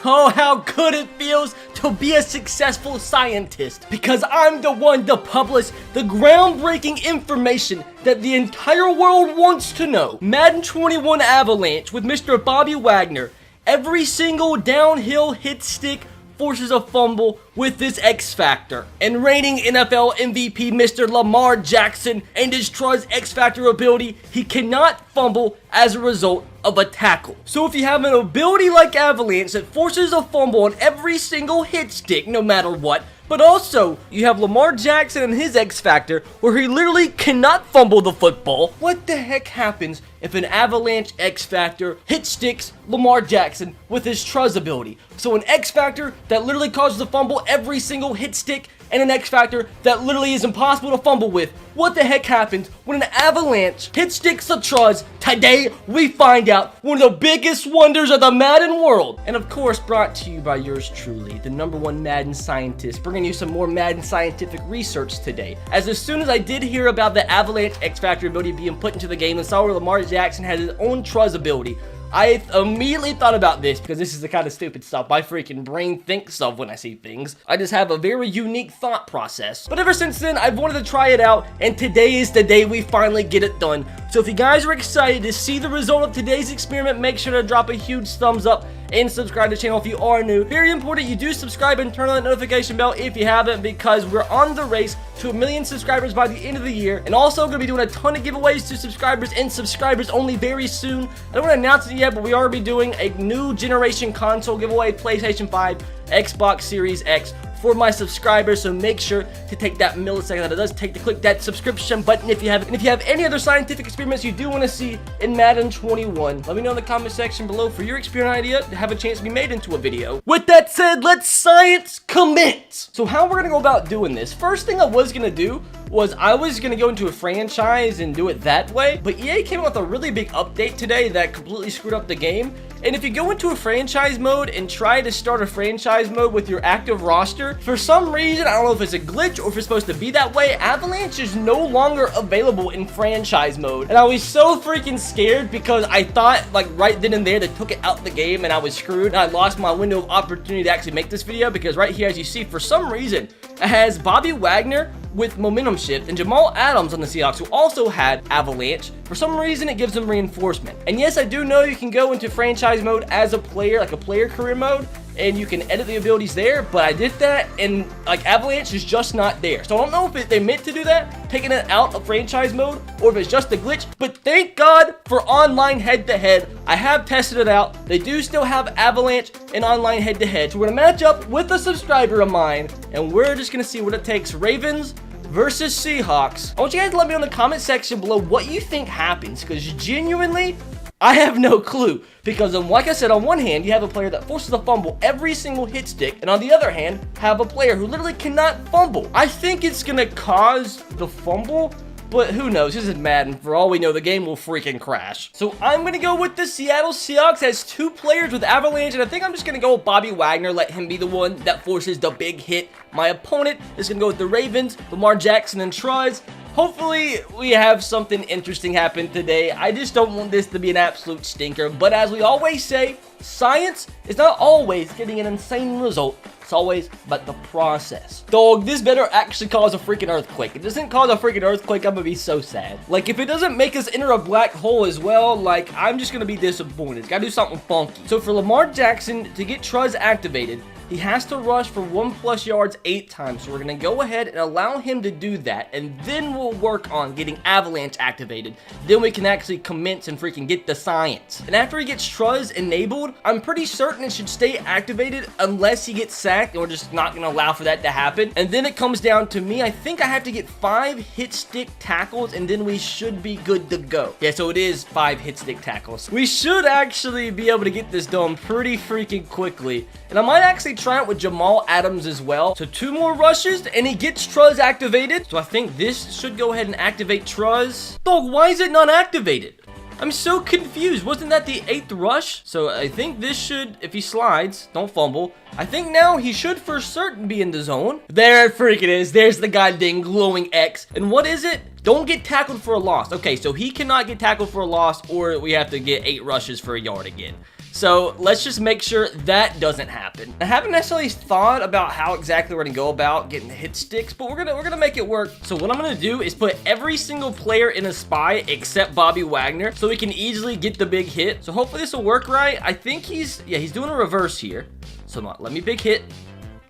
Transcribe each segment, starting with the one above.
Oh, how good it feels to be a successful scientist, because I'm the one to publish the groundbreaking information that the entire world wants to know. Madden 21 Avalanche with Mr. Bobby Wagner. Every single downhill hit stick forces a fumble with this X Factor. And reigning NFL MVP Mr. Lamar Jackson and his Truzz X Factor ability, he cannot fumble as a result of a tackle. So if you have an ability like Avalanche that forces a fumble on every single hit stick no matter what, but also you have Lamar Jackson and his X Factor where he literally cannot fumble the football, what the heck happens if an Avalanche X Factor hit sticks Lamar Jackson with his Truzz ability? So an X Factor that literally causes a fumble every single hit stick, and an X Factor that literally is impossible to fumble with. What the heck happens when an Avalanche hit sticks a Truzz? Today, we find out one of the biggest wonders of the Madden world. And of course, brought to you by yours truly, the #1 Madden scientist, bringing you some more Madden scientific research today. As soon as I did hear about the Avalanche X Factor ability being put into the game and saw where Lamar Jackson has his own Truzz ability, I immediately thought about this, because this is the kind of stupid stuff my freaking brain thinks of when I see things. I just have a very unique thought process. But ever since then, I've wanted to try it out, and today is the day we finally get it done. So if you guys are excited to see the result of today's experiment, make sure to drop a huge thumbs up and subscribe to the channel if you are new. Very important, you do subscribe and turn on that notification bell if you haven't, because we're on the race to 1 million subscribers by the end of the year. And also going to be doing a ton of giveaways to subscribers and subscribers only very soon. I don't want to announce it yet, but we are going to be doing a new generation console giveaway, PlayStation 5, Xbox Series X, for my subscribers, so make sure to take that millisecond that it does take to click that subscription button if you have it. And if you have any other scientific experiments you do want to see in Madden 21, let me know in the comment section below for your experiment idea to have a chance to be made into a video. With that said, let's science commence! So how we're gonna go about doing this, first thing I was gonna do was I was going to go into a franchise and do it that way, but EA came out with a really big update today that completely screwed up the game. And if you go into a franchise mode and try to start a franchise mode with your active roster, for some reason, I don't know if it's a glitch or if it's supposed to be that way, Avalanche is no longer available in franchise mode. And I was so freaking scared because I thought, like, right then and there, they took it out the game and I was screwed. And I lost my window of opportunity to actually make this video, because right here, as you see, for some reason, it has Bobby Wagner with momentum shift and Jamal Adams on the Seahawks, who also had Avalanche. For some reason, it gives them reinforcement. And yes, I do know you can go into franchise mode as a player, like a player career mode, and you can edit the abilities there, but I did that, and like Avalanche is just not there. So I don't know if they meant to do that, taking it out of franchise mode, or if it's just a glitch, but thank God for online head-to-head. I have tested it out. They do still have Avalanche in online head-to-head. So we're gonna match up with a subscriber of mine, and we're just gonna see what it takes. Ravens versus Seahawks. I want you guys to let me know in the comment section below what you think happens, because genuinely, I have no clue. Because like I said, on one hand, you have a player that forces a fumble every single hit stick, and on the other hand, have a player who literally cannot fumble. I think it's gonna cause the fumble, but who knows? This is Madden. For all we know, the game will freaking crash. So I'm going to go with the Seattle Seahawks as 2 players with Avalanche, and I think I'm just going to go with Bobby Wagner, let him be the one that forces the big hit. My opponent is going to go with the Ravens, Lamar Jackson, and Truzz. Hopefully, we have something interesting happen today. I just don't want this to be an absolute stinker, but as we always say, science is not always getting an insane result. It's always about the process. Dog, this better actually cause a freaking earthquake. If it doesn't cause a freaking earthquake, I'm gonna be so sad. Like, if it doesn't make us enter a black hole as well, like, I'm just gonna be disappointed. It's gotta do something funky. So for Lamar Jackson to get Truzz activated, he has to rush for 1+ yards 8 times. So we're going to go ahead and allow him to do that. And then we'll work on getting Avalanche activated. Then we can actually commence and freaking get the science. And after he gets Truzz enabled, I'm pretty certain it should stay activated unless he gets sacked. And we're just not going to allow for that to happen. And then it comes down to me. I think I have to get 5 hit stick tackles. And then we should be good to go. Yeah, so it is 5 hit stick tackles. We should actually be able to get this done pretty freaking quickly. And I might actually try it with Jamal Adams as well. So 2 more rushes and he gets Truzz activated. So I think this should go ahead and activate Truzz. Dog, why is it not activated? I'm so confused. Wasn't that the 8th rush? So I think this should, if he slides, don't fumble. I think now he should for certain be in the zone. There it freaking is. There's the goddamn glowing X. And what is it? Don't get tackled for a loss. Okay, so he cannot get tackled for a loss, or we have to get 8 rushes for a yard again. So let's just make sure that doesn't happen. I haven't necessarily thought about how exactly we're gonna go about getting the hit sticks, but we're gonna make it work. So what I'm gonna do is put every single player in a spy except Bobby Wagner, so we can easily get the big hit. So hopefully this will work right. I think he's doing a reverse here. So let me big hit.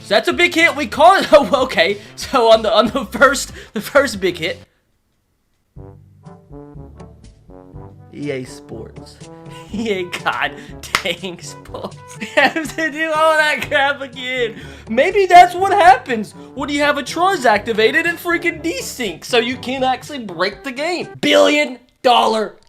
So that's a big hit. We call it. Oh, okay. So on the first big hit. EA Sports. EA God dang sports. We have to do all that crap again. Maybe that's what happens when you have a Truzz activated and freaking desync, so you can actually break the game. $1 billion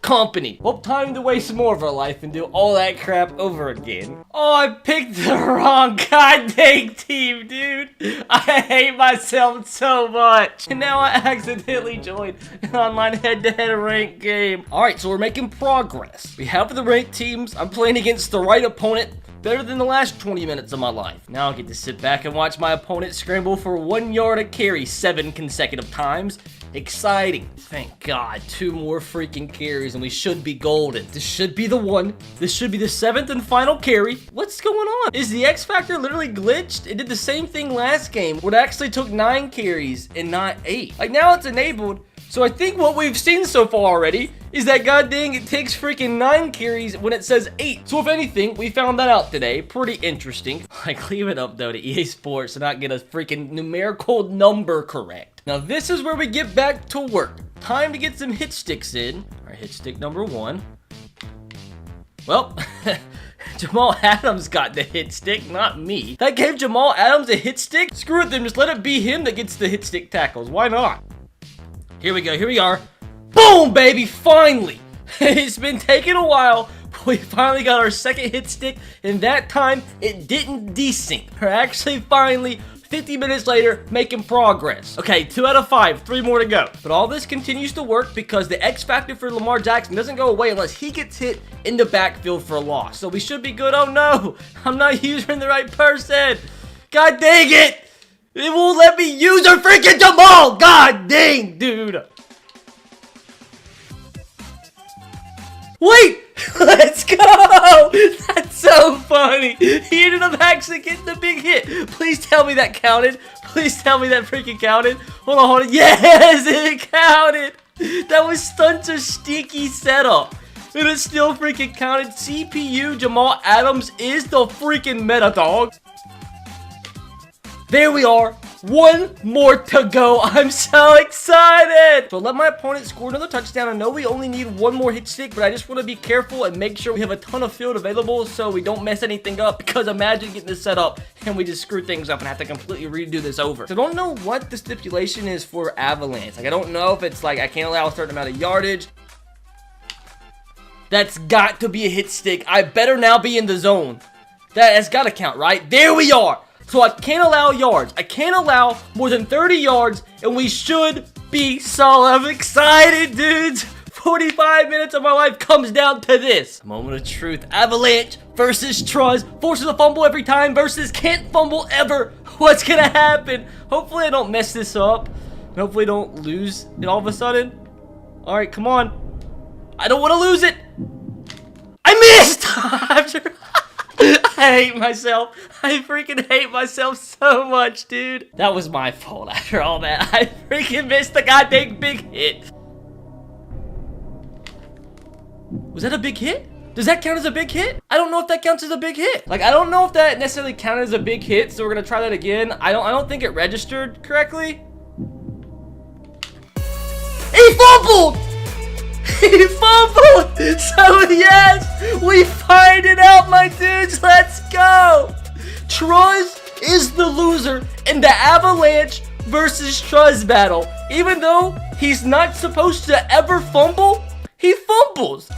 company. Well, time to waste more of our life and do all that crap over again. Oh, I picked the wrong goddamn team, dude. I hate myself so much. And now I accidentally joined an online head-to-head ranked game. All right, so we're making progress. We have the ranked teams. I'm playing against the right opponent. Better than the last 20 minutes of my life. Now I get to sit back and watch my opponent scramble for 1 yard a carry 7 consecutive times. Exciting. Thank God. 2 more freaking carries and we should be golden. This should be the one. This should be the 7th and final carry. What's going on? Is the X Factor literally glitched? It did the same thing last game where it actually took 9 carries and not 8. Like now it's enabled. So I think what we've seen so far already is that god dang it takes freaking 9 carries when it says 8. So if anything, we found that out today. Pretty interesting. Like leave it up though to EA Sports to not get a freaking numerical number correct. Now this is where we get back to work. Time to get some hit sticks in. All right, hit stick number 1. Well, Jamal Adams got the hit stick, not me. That gave Jamal Adams a hit stick? Screw it then, just let it be him that gets the hit stick tackles. Why not? Here we go, here we are. Boom, baby, finally. It's been taking a while, but we finally got our second hit stick, and that time, it didn't desync. We're actually finally, 50 minutes later, making progress. Okay, 2 out of 5, 3 more to go. But all this continues to work because the X Factor for Lamar Jackson doesn't go away unless he gets hit in the backfield for a loss. So we should be good. Oh no, I'm not using the right person. God dang it. It won't let me use her freaking Jamal! God dang, dude! Wait! Let's go! That's so funny! He ended up actually getting the big hit. Please tell me that counted. Please tell me that freaking counted. Hold on, hold on. Yes, it counted! That was such a stinky setup. And it still freaking counted. CPU Jamal Adams is the freaking meta dog. There we are. 1 more to go. I'm so excited. So let my opponent score another touchdown. I know we only need 1 more hit stick, but I just want to be careful and make sure we have a ton of field available so we don't mess anything up, because imagine getting this set up and we just screw things up and have to completely redo this over. So I don't know what the stipulation is for Avalanche. Like I don't know if it's like I can't allow a certain amount of yardage. That's got to be a hit stick. I better now be in the zone. That's got to count, right? There we are. So I can't allow yards. I can't allow more than 30 yards, and we should be solid. I'm excited, dudes. 45 minutes of my life comes down to this. Moment of truth. Avalanche versus Truzz. Forces a fumble every time versus can't fumble ever. What's gonna happen? Hopefully I don't mess this up. And hopefully I don't lose it all of a sudden. All right, come on. I don't want to lose it. I missed! I hate myself. I freaking hate myself so much, dude. That was my fault after all that. I freaking missed the goddamn big hit. Was that a big hit? Does that count as a big hit? I don't know if that counts as a big hit. Like, I don't know if that necessarily counted as a big hit, so we're gonna try that again. I don't think it registered correctly. He fumbled! He fumbled! So yes, we find it out, my dudes. Let's go! Truzz is the loser in the Avalanche versus Truzz battle. Even though he's not supposed to ever fumble, he fumbles. Dude,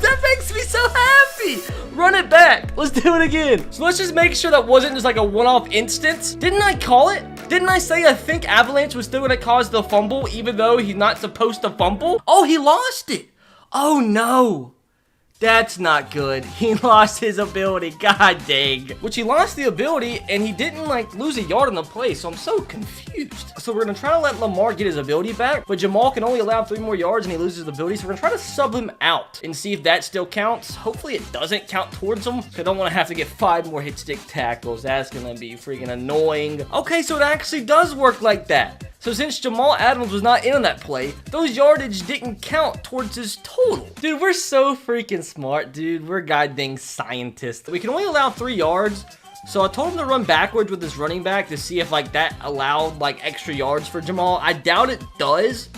that makes me so happy. Run it back. Let's do it again. So let's just make sure that wasn't just like a one-off instance. Didn't I call it? Didn't I say I think Avalanche was still going to cause the fumble even though he's not supposed to fumble? Oh, he lost it. Oh, no. That's not good. He lost his ability. God dang. Which he lost the ability, and he didn't, like, lose a yard on the play, so I'm so confused. So we're going to try to let Lamar get his ability back, but Jamal can only allow 3 more yards, and he loses his ability, so we're going to try to sub him out and see if that still counts. Hopefully it doesn't count towards him. I don't want to have to get 5 more hit stick tackles. That's going to be freaking annoying. Okay, so it actually does work like that. So since Jamal Adams was not in on that play, those yardage didn't count towards his total. Dude, we're so freaking smart, dude. We're goddamn scientists. We can only allow 3 yards. So I told him to run backwards with his running back to see if, like, that allowed, like, extra yards for Jamal. I doubt it does.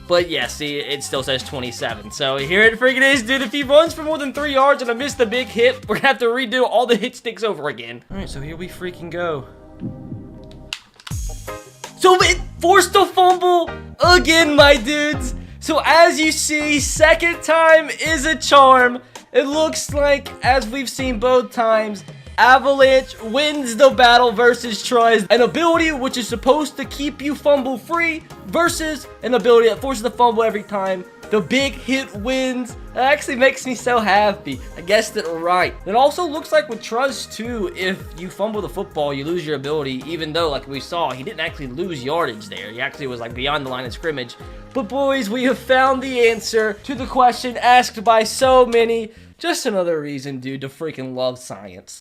But yeah, see, it still says 27. So here it freaking is, dude. If he runs for more than 3 yards and I miss the big hit, we're gonna have to redo all the hit sticks over again. All right, so here we freaking go. So it forced a fumble again, my dudes. So as you see, second time is a charm. It looks like, as we've seen both times, Avalanche wins the battle versus Truzz. An ability which is supposed to keep you fumble free versus an ability that forces the fumble every time. The big hit wins. That actually makes me so happy. I guessed it right. It also looks like with Truzz too, if you fumble the football, you lose your ability, even though, like we saw, he didn't actually lose yardage there. He actually was, like, beyond the line of scrimmage. But boys, we have found the answer to the question asked by so many. Just another reason, dude, to freaking love science.